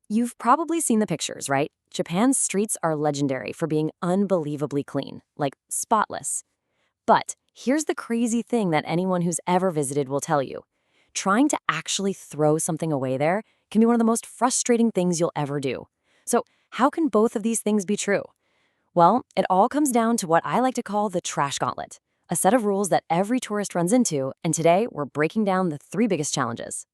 You've probably seen the pictures, right? Japan's streets are legendary for being unbelievably clean, like spotless. But here's the crazy thing that anyone who's ever visited will tell you. Trying to actually throw something away there can be one of the most frustrating things you'll ever do. So, how can both of these things be true? Well, it all comes down to what I like to call the trash gauntlet, a set of rules that every tourist runs into, and today we're breaking down the three biggest challenges.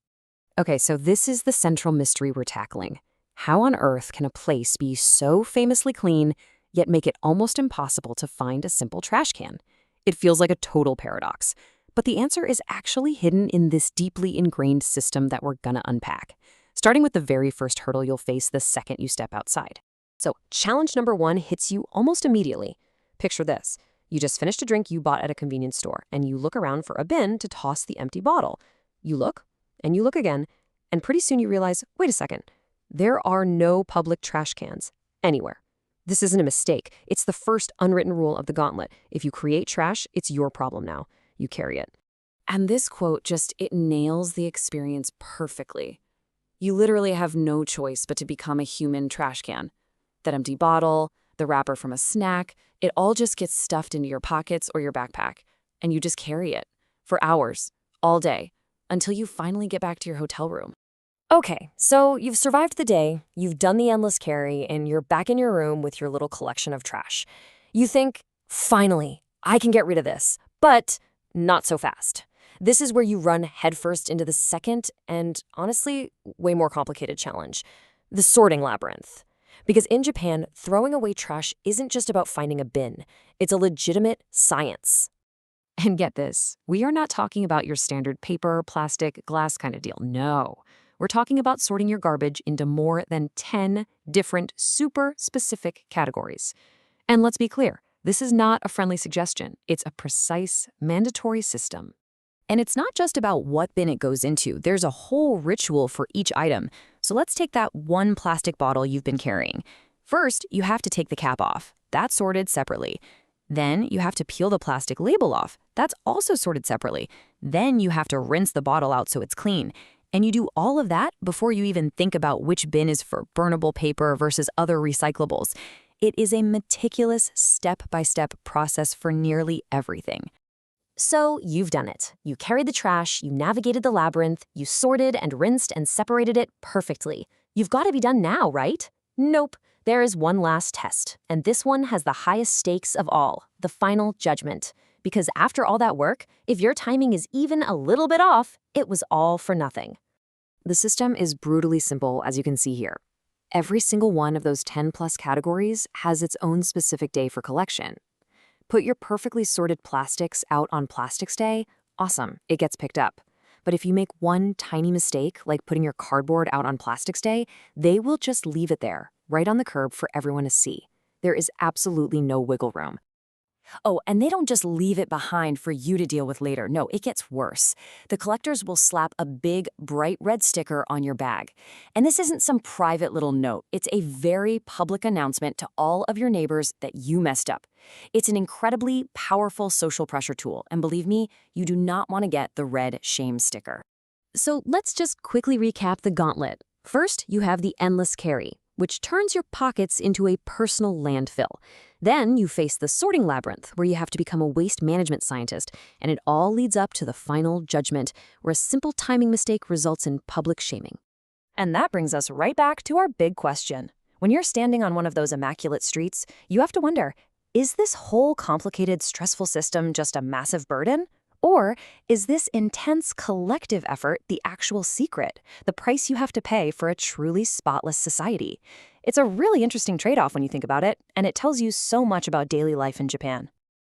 Okay, so this is the central mystery we're tackling. How on earth can a place be so famously clean, yet make it almost impossible to find a simple trash can? It feels like a total paradox. But the answer is actually hidden in this deeply ingrained system that we're gonna unpack, starting with the very first hurdle you'll face the second you step outside. So, challenge number one hits you almost immediately. Picture this. You just finished a drink you bought at a convenience store, and you look around for a bin to toss the empty bottle. You look, and you look again, and pretty soon you realize, wait a second, there are no public trash cans anywhere. This isn't a mistake. It's the first unwritten rule of the gauntlet. If you create trash, it's your problem now. You carry it. And this quote it nails the experience perfectly. You literally have no choice but to become a human trash can. That empty bottle, the wrapper from a snack, it all just gets stuffed into your pockets or your backpack, and you just carry it for hours, all day, until you finally get back to your hotel room. Okay, so you've survived the day, you've done the endless carry, and you're back in your room with your little collection of trash. You think, finally, I can get rid of this, but not so fast. This is where you run headfirst into the second and, honestly, way more complicated challenge, the sorting labyrinth. Because in Japan, throwing away trash isn't just about finding a bin. It's a legitimate science. And get this, we are not talking about your standard paper, plastic, glass kind of deal. No. We're talking about sorting your garbage into more than 10 different super specific categories. And let's be clear, this is not a friendly suggestion. It's a precise, mandatory system. And it's not just about what bin it goes into. There's a whole ritual for each item. So let's take that one plastic bottle you've been carrying. First, you have to take the cap off. That's sorted separately. Then you have to peel the plastic label off. That's also sorted separately. Then you have to rinse the bottle out so it's clean. And you do all of that before you even think about which bin is for burnable paper versus other recyclables. It is a meticulous, step-by-step process for nearly everything. So you've done it. You carried the trash, you navigated the labyrinth, you sorted and rinsed and separated it perfectly. You've got to be done now, right? Nope. There is one last test, and this one has the highest stakes of all, the final judgment. Because after all that work, if your timing is even a little bit off, it was all for nothing. The system is brutally simple, as you can see here. Every single one of those 10+ categories has its own specific day for collection. Put your perfectly sorted plastics out on Plastics Day, awesome, it gets picked up. But if you make one tiny mistake, like putting your cardboard out on Plastics Day, they will just leave it there, right on the curb for everyone to see. There is absolutely no wiggle room. Oh, and they don't just leave it behind for you to deal with later. No, it gets worse. The collectors will slap a big, bright red sticker on your bag. And this isn't some private little note. It's a very public announcement to all of your neighbors that you messed up. It's an incredibly powerful social pressure tool. And believe me, you do not want to get the red shame sticker. So let's just quickly recap the gauntlet. First, you have the endless carry, which turns your pockets into a personal landfill. Then you face the sorting labyrinth, where you have to become a waste management scientist, and it all leads up to the final judgment, where a simple timing mistake results in public shaming. And that brings us right back to our big question. When you're standing on one of those immaculate streets, you have to wonder, is this whole complicated, stressful system just a massive burden? Or is this intense collective effort the actual secret, the price you have to pay for a truly spotless society? It's a really interesting trade-off when you think about it, and it tells you so much about daily life in Japan.